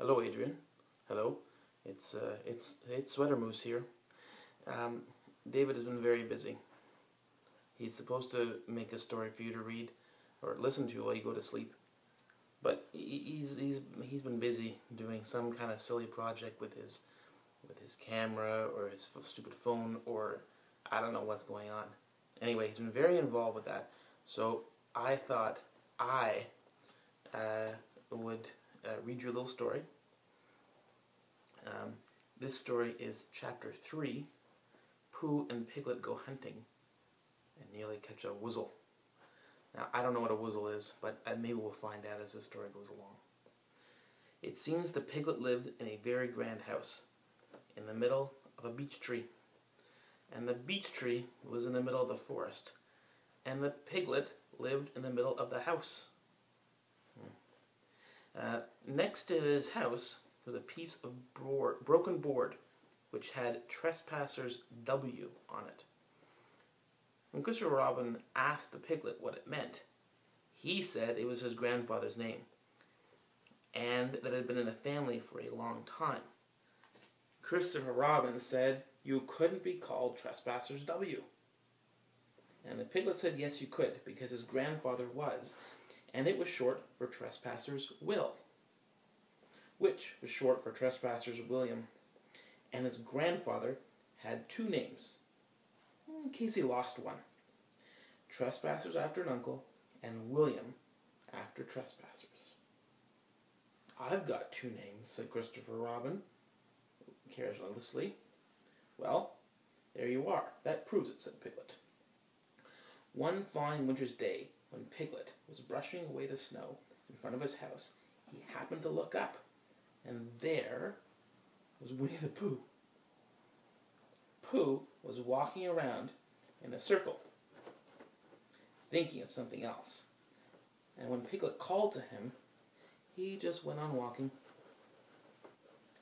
Hello, Adrian. Hello. It's Sweater Moose here. David has been very busy. He's supposed to make a story for you to read or listen to while you go to sleep, but he's been busy doing some kind of silly project with his camera or his stupid phone, or I don't know what's going on. Anyway, he's been very involved with that. So I thought I would read you a little story. This story is chapter 3, Pooh and Piglet Go Hunting and Nearly Catch a Woozle. Now, I don't know what a woozle is, but maybe we'll find out as the story goes along. It seems the piglet lived in a very grand house in the middle of a beech tree. And the beech tree was in the middle of the forest. And the piglet lived in the middle of the house. Next to his house was a piece of broken board which had Trespassers W on it. When Christopher Robin asked the piglet what it meant, he said it was his grandfather's name and that it had been in the family for a long time. Christopher Robin said you couldn't be called Trespassers W. And the piglet said yes you could, because his grandfather was, and it was short for Trespassers Will, which was short for Trespassers William. And his grandfather had two names, in case he lost one. Trespassers after an uncle, and William after Trespassers. I've got two names, said Christopher Robin carelessly. Well, there you are. That proves it, said Piglet. One fine winter's day, when Piglet was brushing away the snow in front of his house, he happened to look up, and there was Winnie-the-Pooh. Pooh was walking around in a circle, thinking of something else. And when Piglet called to him, he just went on walking.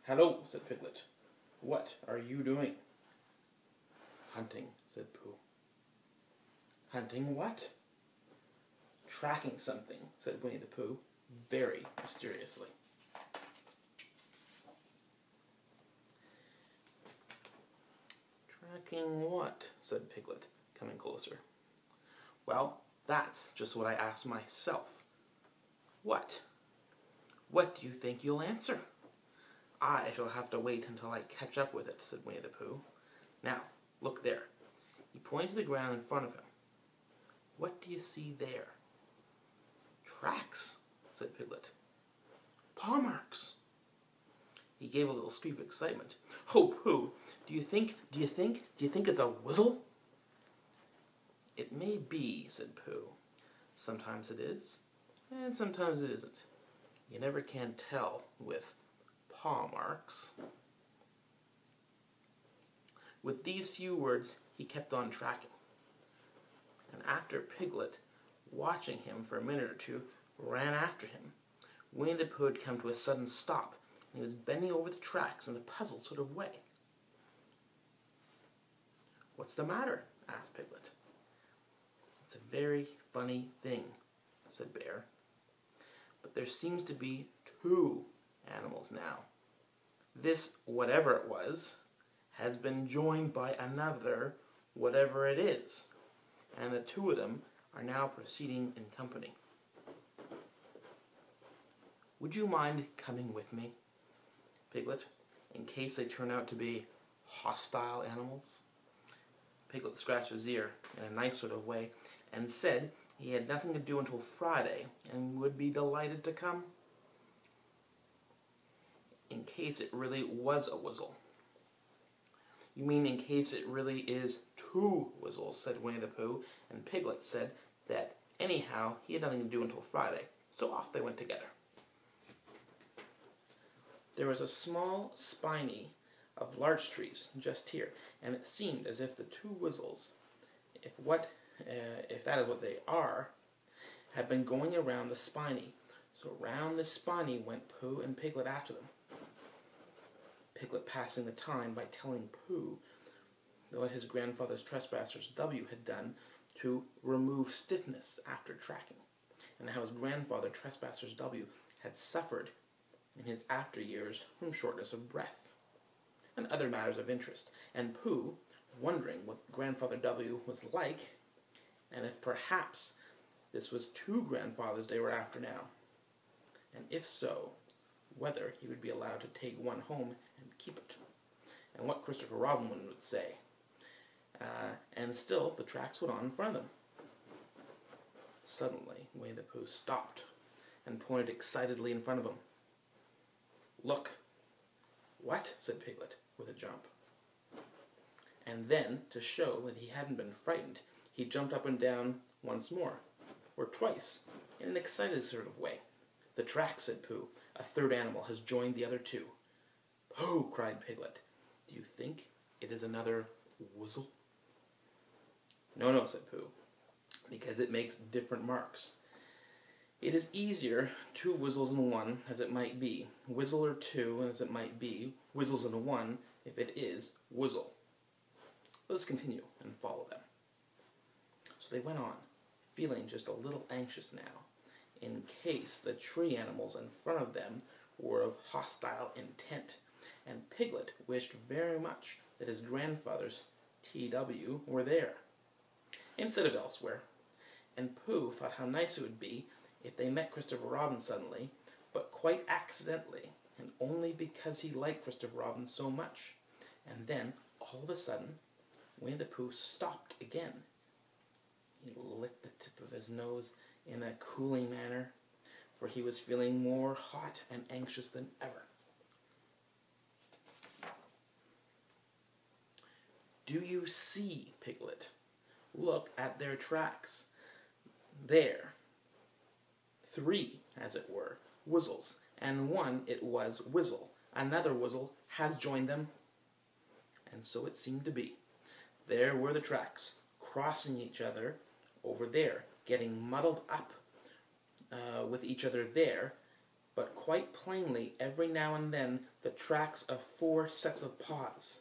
"Hello," said Piglet. "What are you doing?" "Hunting," said Pooh. "Hunting what?" "Tracking something," said Winnie-the-Pooh, very mysteriously. "Tracking what?" said Piglet, coming closer. "Well, that's just what I asked myself. What? What do you think you'll answer?" "I shall have to wait until I catch up with it," said Winnie-the-Pooh. "Now, look there." He pointed to the ground in front of him. "What do you see there?" "Tracks," said Piglet. "Paw marks." He gave a little squeak of excitement. "Oh, Pooh, do you think it's a Woozle?" "It may be," said Pooh. "Sometimes it is, and sometimes it isn't. You never can tell with paw marks." With these few words, he kept on tracking. And after Piglet, watching him for a minute or two, ran after him, Winnie-the-Pooh had come to a sudden stop, and he was bending over the tracks in a puzzled sort of way. "What's the matter?" asked Piglet. "It's a very funny thing," said Bear. "But there seems to be two animals now. This whatever it was has been joined by another whatever it is, and the two of them are now proceeding in company. Would you mind coming with me, Piglet, in case they turn out to be hostile animals?" Piglet scratched his ear in a nice sort of way and said he had nothing to do until Friday and would be delighted to come. "In case it really was a Woozle." "You mean in case it really is two Woozles," said Winnie-the-Pooh, and Piglet said that anyhow he had nothing to do until Friday, so off they went together. There was a small spiny of larch trees just here, and it seemed as if the two Woozles, if that is what they are, had been going around the spiny. So round the spiny went Pooh and Piglet after them. Piglet passing the time by telling Pooh what his grandfather's Trespassers W had done to remove stiffness after tracking, and how his grandfather Trespassers W had suffered in his after years from shortness of breath, and other matters of interest, and Pooh, wondering what Grandfather W was like, and if perhaps this was two grandfathers they were after now, and if so, whether he would be allowed to take one home and keep it, and what Christopher Robin would say. And still, the tracks went on in front of them. Suddenly, Winnie-the-Pooh stopped and pointed excitedly in front of him. "Look." "What?" said Piglet, with a jump. And then, to show that he hadn't been frightened, he jumped up and down once more, or twice, in an excited sort of way. "The tracks," said Pooh. "A third animal has joined the other two." "Pooh!" cried Piglet. "Do you think it is another Woozle?" "No, no," said Pooh, "because it makes different marks. It is easier two Woozles in one, as it might be, Whizzle or two, as it might be, Whizzles in one, if it is Woozle. Let us continue and follow them." So they went on, feeling just a little anxious now, in case the tree animals in front of them were of hostile intent, and Piglet wished very much that his grandfathers, T.W., were there, instead of elsewhere, and Pooh thought how nice it would be if they met Christopher Robin suddenly, but quite accidentally, and only because he liked Christopher Robin so much. And then, all of a sudden, Winnie-the-Pooh stopped again. He licked the tip of his nose in a cooling manner, for he was feeling more hot and anxious than ever. "Do you see, Piglet? Look at their tracks. There. 3, as it were, Woozles, and one it was Whizzle. Another Woozle has joined them." And so it seemed to be. There were the tracks, crossing each other over there, getting muddled up with each other there, but quite plainly, every now and then, the tracks of 4 sets of paws.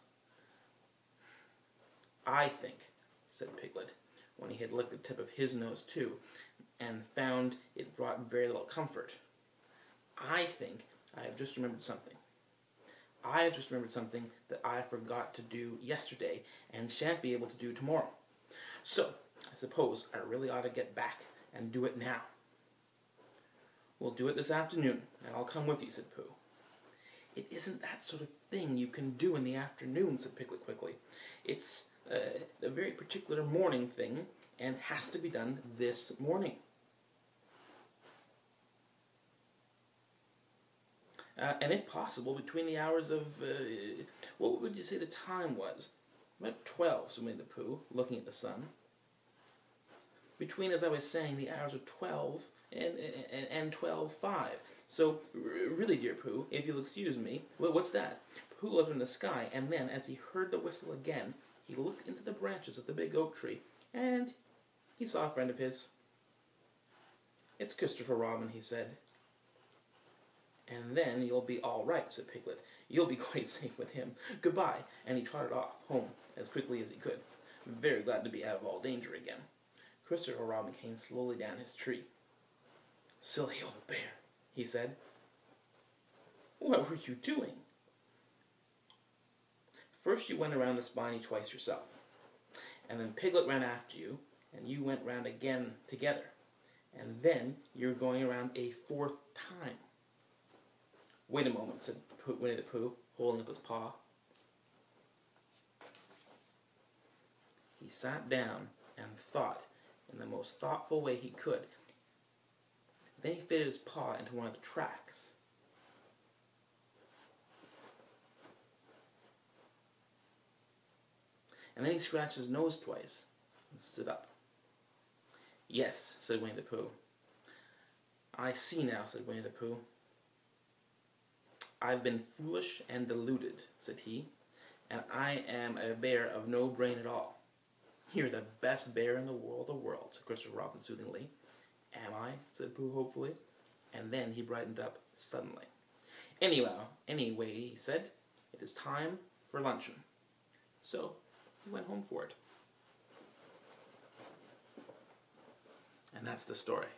"I think," said Piglet, when he had licked the tip of his nose too, and found it brought very little comfort, "I think I have just remembered something. I have just remembered something that I forgot to do yesterday, and shan't be able to do tomorrow. So, I suppose I really ought to get back and do it now." "We'll do it this afternoon, and I'll come with you," said Pooh. "It isn't that sort of thing you can do in the afternoon," said Piglet quickly. "It's a very particular morning thing, and has to be done this morning." "And if possible, between the hours of, what would you say the time was?" "About 12, said Winnie-the-Pooh, looking at the sun. "Between, as I was saying, the hours of 12 and 12:05. So, really, dear Pooh, if you'll excuse me..." "What's that?" Pooh looked in the sky, and then, as he heard the whistle again, he looked into the branches of the big oak tree, and he saw a friend of his. "It's Christopher Robin," he said. "And then you'll be all right," said Piglet. "You'll be quite safe with him. Goodbye," and he trotted off home as quickly as he could, very glad to be out of all danger again. Christopher Robin came slowly down his tree. "Silly old bear," he said. "What were you doing?" "First you went around the spiny twice yourself, and then Piglet ran after you, and you went round again together, and then you're going around a 4th time." "Wait a moment," said Winnie-the-Pooh, holding up his paw. He sat down and thought in the most thoughtful way he could. Then he fitted his paw into one of the tracks. And then he scratched his nose twice and stood up. "Yes," said Winnie-the-Pooh. "I see now," said Winnie-the-Pooh. "I've been foolish and deluded," said he, "and I am a bear of no brain at all." "You're the best bear in the world, said Christopher Robin soothingly. "Am I?" said Pooh hopefully, and then he brightened up suddenly. Anyway, he said, "it is time for luncheon." So he went home for it. And that's the story.